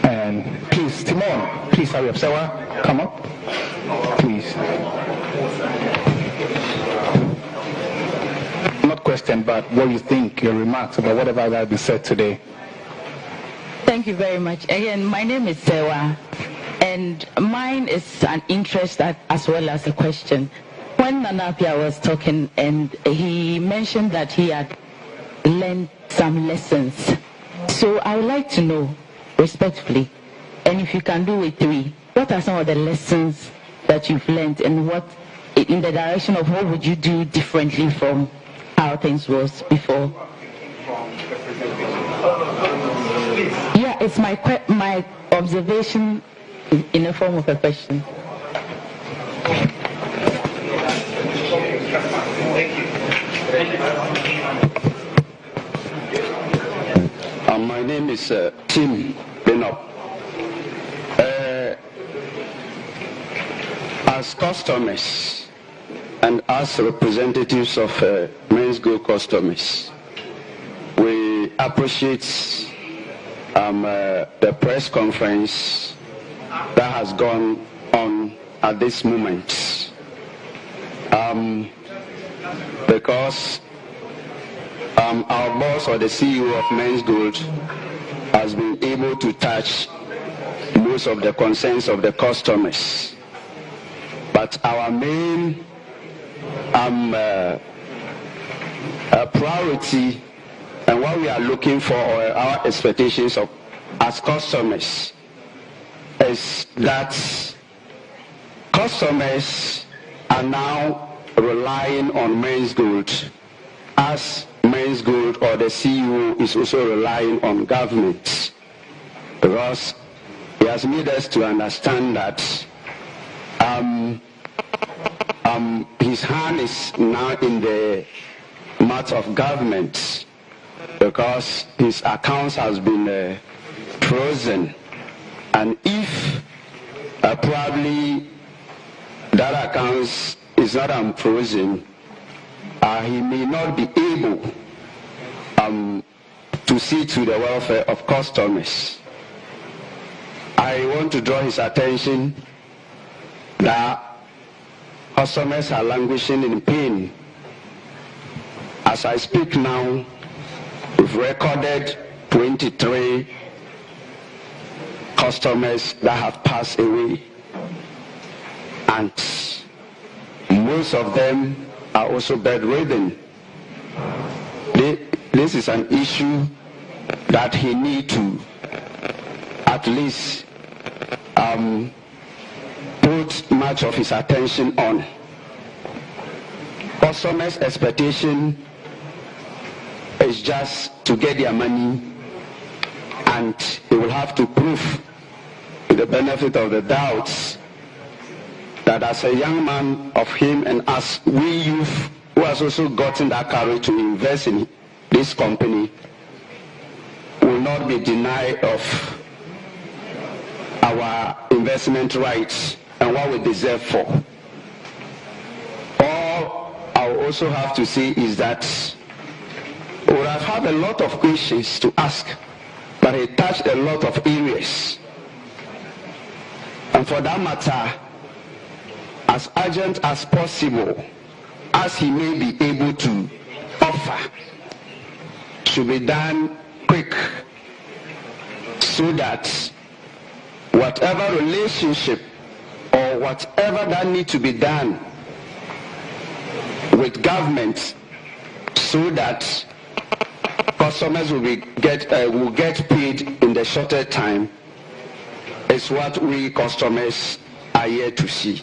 And please, Timon, please hurry up. Sewa, come up. Please. Not question, but what you think, your remarks about whatever that has been said today. Thank you very much. Again, my name is Sewa, and mine is an interest as well as a question. When Nanapia was talking, and he mentioned that he had learned some lessons. So I would like to know, respectfully, and if you can do it three, what are some of the lessons that you've learned, and what, in the direction of what would you do differently from how things was before? Yeah, it's my observation in the form of a question. My name is Tim Benop. As customers and as representatives of MENZGOLD customers, we appreciate the press conference that has gone on at this moment, because our boss or the CEO of MENZGOLD has been able to touch most of the concerns of the customers. But our main priority And what we are looking for, or our expectations of as customers, is that customers are now relying on MENZGOLD, as MENZGOLD or the CEO is also relying on government, because he has made us to understand that his hand is now in the mouth of government, because his accounts has been frozen, and if probably that account is not unfrozen, he may not be able to see to the welfare of customers. I want to draw his attention that customers are languishing in pain. As I speak now, we've recorded 23 customers that have passed away, and most of them are also bedridden. This is an issue that he needs to at least put much of his attention on. Customers' expectation is just to get their money, and they will have to prove, to the benefit of the doubts, that as a young man of him and as we youth who has also gotten that courage to invest in this company, will not be denied of our investment rights and what we deserve for. All I will also have to say is that we would have had a lot of questions to ask, but it touched a lot of areas. And for that matter, as urgent as possible, as he may be able to offer, should be done quick, so that whatever relationship or whatever that needs to be done with government, so that customers will get paid in the shorter time, is what we customers are here to see.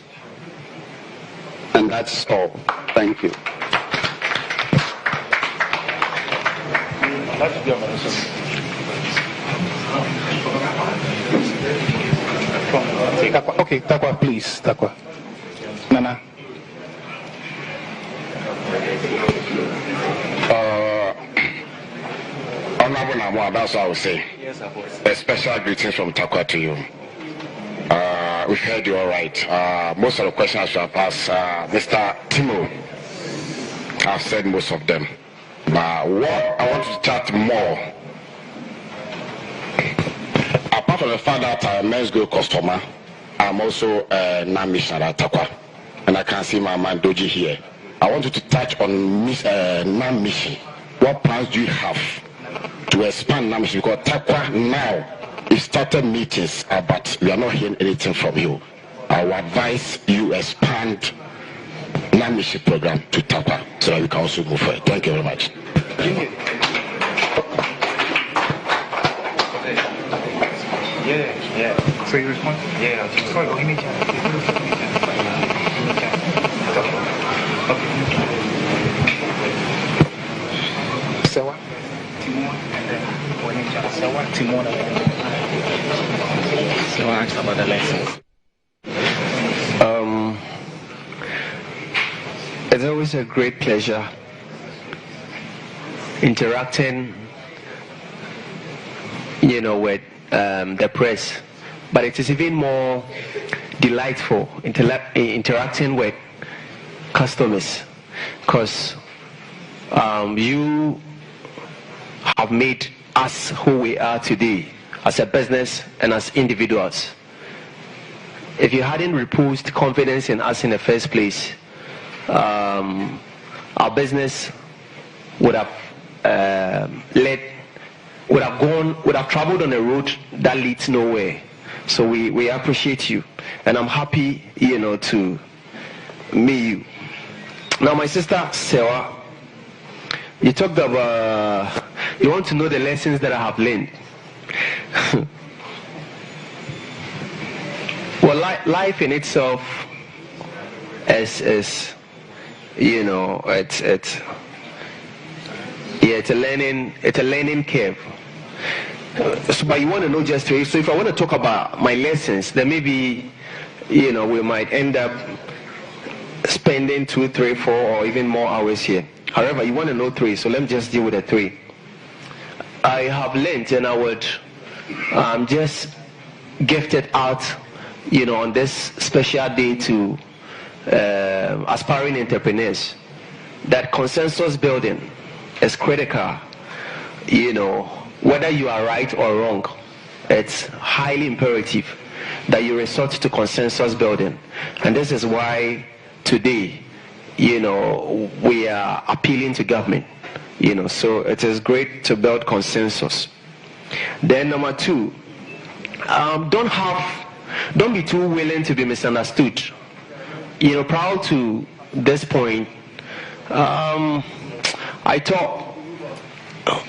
And that's all. Thank you. Okay, Takwa, please. Takwa. Nana. Honorable Namwa, that's what I would say. Yes, of course. A special greeting from Takwa to you. We heard you all right. Most of the questions you have asked, Mr. Timo, I've said most of them. But what I want to chat more, apart from the fact that I'm a MENZGOLD customer, I'm also a non-missioner at Takwa. And I can see my man Doji here. I want you to touch on non-mission. What plans do you have to expand non-mission? Because Takwa now, we started meetings, but we are not hearing anything from you. I would advise you expand non-mission program to Takwa so that we can also move forward. Thank you very much. Yeah. So you respond? Yeah. Sorry, give me a chance. Okay. Sewa? Timon, and then Sewa, Timon, Sewa asked about the license. It's always a great pleasure interacting, with the press, but it is even more delightful interacting with customers, because you have made us who we are today as a business and as individuals. If you hadn't reposed confidence in us in the first place, our business would have traveled on a road that leads nowhere. So we appreciate you, and I'm happy, to meet you. Now, my sister Sewa, you talked about You want to know the lessons that I have learned. Well, life in itself is you know, it's a learning curve. So, but you want to know just three. So if I want to talk about my lessons, then maybe, you know, we might end up spending 2, 3, 4, or even more hours here. However, you want to know three, so let me just deal with the three. I have learned, and I would just gift it out, you know, on this special day to aspiring entrepreneurs, that consensus building is critical. You know, whether you are right or wrong, it's highly imperative that you resort to consensus building. And this is why today, you know, we are appealing to government, you know, so it is great to build consensus. Then number two, don't be too willing to be misunderstood. You know, prior to this point, I thought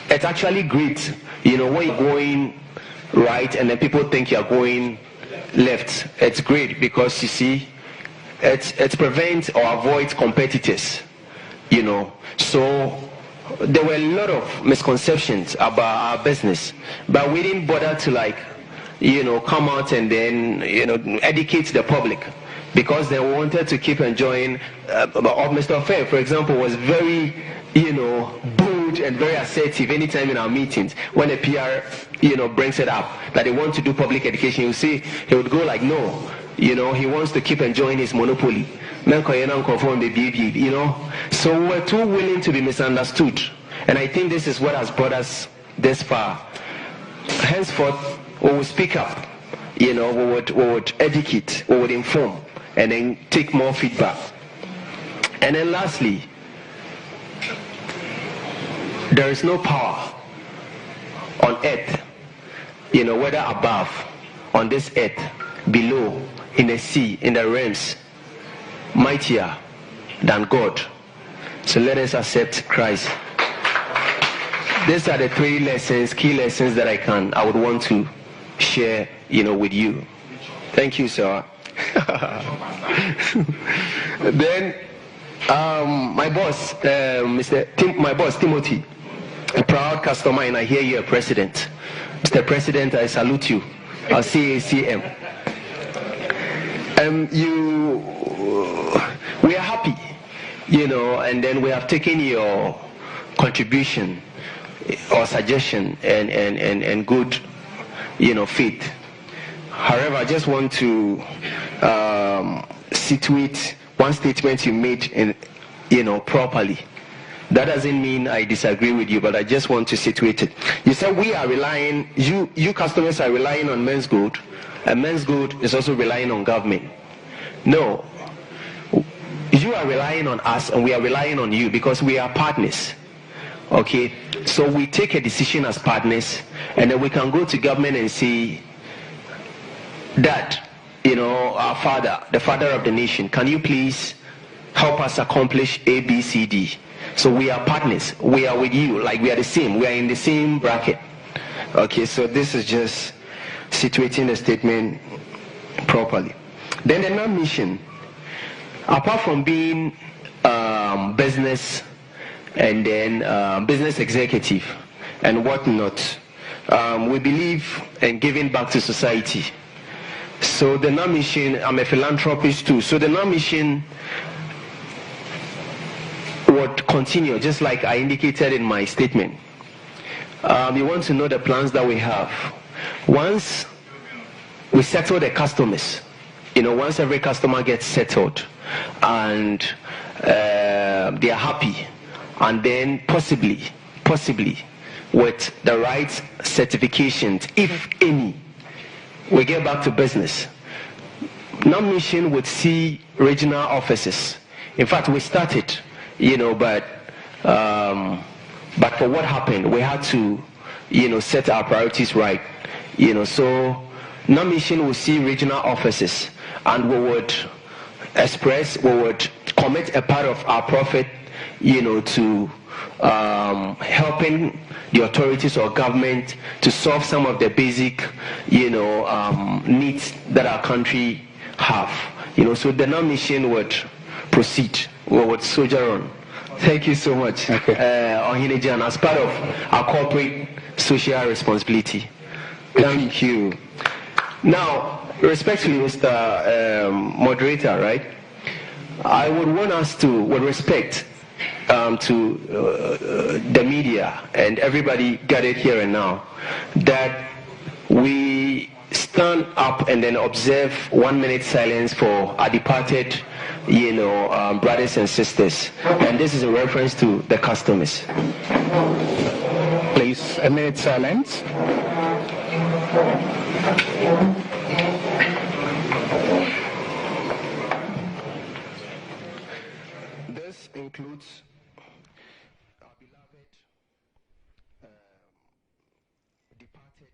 it's actually great, you know, when you're going right and then people think you're going left. It's great because, you see, it prevents or avoids competitors, you know. So there were a lot of misconceptions about our business, but we didn't bother to, like, you know, come out and then, you know, educate the public, because they wanted to keep enjoying. Mr. Fair, for example, was very, you know, bold and very assertive anytime in our meetings when a PR, you know, brings it up that they want to do public education. You see, he would go like, no, you know, he wants to keep enjoying his monopoly, you know. So we're too willing to be misunderstood, and I think this is what has brought us this far. Henceforth, we will speak up, you know, we would educate, we would inform, and then take more feedback. And then lastly, there is no power on earth, you know, whether above, on this earth, below, in the sea, in the realms, mightier than God. So let us accept Christ. These are the three lessons, key lessons that I would want to share, you know, with you. Thank you, sir. Then my boss, my boss Timothy, a proud customer, and I hear you're a president. Mr. President, I salute you. I'll CACM. We are happy, you know, and then we have taken your contribution or suggestion and good, you know, faith. However, I just want to situate one statement you made in, you know, properly. That doesn't mean I disagree with you, but I just want to situate it. You said we are relying, you customers are relying on MENZGOLD, and MENZGOLD is also relying on government. No, you are relying on us and we are relying on you because we are partners. Okay, so we take a decision as partners, and then we can go to government and say that, you know, our father, the father of the nation, can you please help us accomplish A, B, C, D? So we are partners. We are with you, like we are the same. We are in the same bracket. Okay, so this is just situating the statement properly. Then the non-mission, apart from being business and then business executive and whatnot, we believe in giving back to society. So the non-mission, I'm a philanthropist too. So the non-mission would continue, just like I indicated in my statement. You want to know the plans that we have. Once we settle the customers, you know, once every customer gets settled and they are happy, and then possibly with the right certifications, if any, we get back to business. Non-mission would see regional offices. In fact, we started, you know, but for what happened, we had to, you know, set our priorities right, you know. So non-mission will see regional offices, and we would commit a part of our profit to helping the authorities or government to solve some of the basic, needs that our country have. So the nomination would proceed or would soldier on. Thank you so much, Ohinijan, as part of our corporate social responsibility. Thank you. Now, respectfully, Mr. Moderator, right? I would want us to, with respect to the media and everybody gathered here and now, that we stand up and then observe 1 minute silence for our departed, brothers and sisters. And this is in reference to the customers. Please, a minute silence. This includes our beloved departed,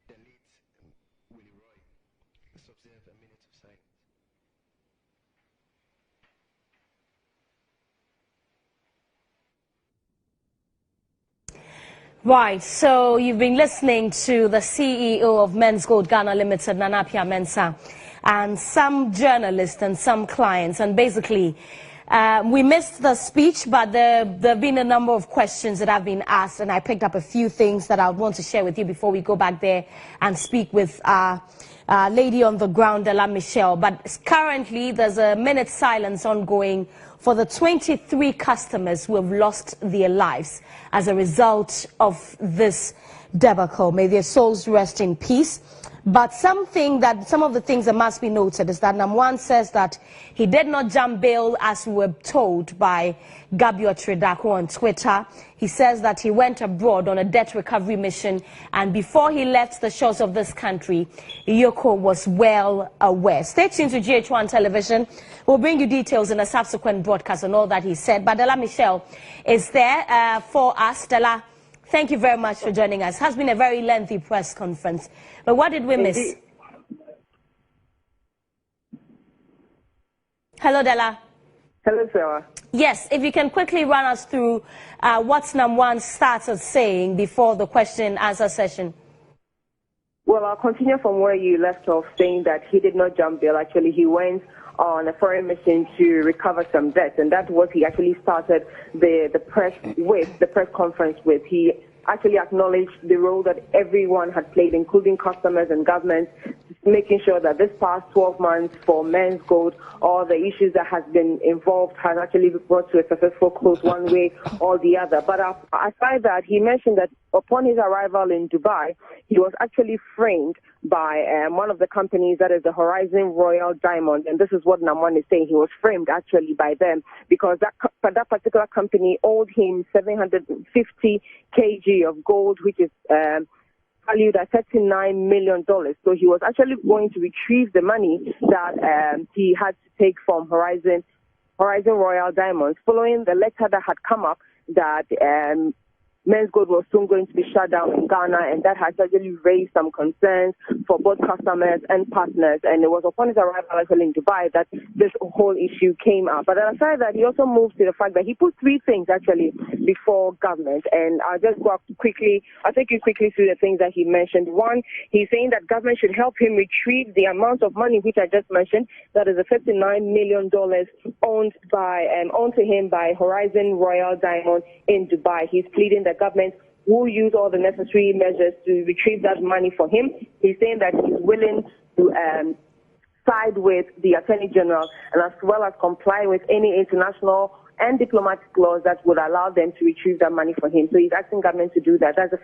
the late Willie Roy. Let's observe a minute of silence. Right, so you've been listening to the CEO of MENZGOLD Ghana Limited, Nanapia Mensah, and some journalists and some clients, and basically we missed the speech, but there have been a number of questions that have been asked, and I picked up a few things that I would want to share with you before we go back there and speak with our lady on the ground, Della Michelle. But currently there's a minute silence ongoing for the 23 customers who have lost their lives as a result of this debacle. May their souls rest in peace. But some of the things that must be noted is that Namwan says that he did not jump bail as we were told by Gabio Tredako on Twitter. He says that he went abroad on a debt recovery mission, and before he left the shores of this country, Yoko was well aware. Stay tuned to GH1 Television. We'll bring you details in a subsequent broadcast on all that he said. But Della Michelle is there for us. Della, thank you very much for joining us. It has been a very lengthy press conference. But what did we miss? Hello, Della. Hello, Sarah. Yes, if you can quickly run us through what Namwan started saying before the question and answer session. Well, I'll continue from where you left off, saying that he did not jump bail. Actually, he went on a foreign mission to recover some debt, and that's what he actually started the press conference with. He actually acknowledged the role that everyone had played, including customers and governments, making sure that this past 12 months for MENZGOLD, all the issues that has been involved has actually brought to a successful close one way or the other. But aside that, he mentioned that upon his arrival in Dubai, he was actually framed by one of the companies, that is the Horizon Royal Diamond, and this is what Namwan is saying. He was framed actually by them because that particular company owed him 750 kg of gold, which is valued at $39 million. So he was actually going to retrieve the money that he had to take from Horizon Royal Diamonds, following the letter that had come up that MENZGOLD was soon going to be shut down in Ghana, and that has actually raised some concerns for both customers and partners. And it was upon his arrival actually in Dubai that this whole issue came up. But aside that, he also moved to the fact that he put three things actually before government. And I'll just go up quickly. I'll take you quickly through the things that he mentioned. One, he's saying that government should help him retrieve the amount of money which I just mentioned, that is the $59 million owned to him by Horizon Royal Diamond in Dubai. He's pleading that government will use all the necessary measures to retrieve that money for him. He's saying that he's willing to side with the Attorney General and as well as comply with any international and diplomatic laws that would allow them to retrieve that money for him. So he's asking government to do that. That's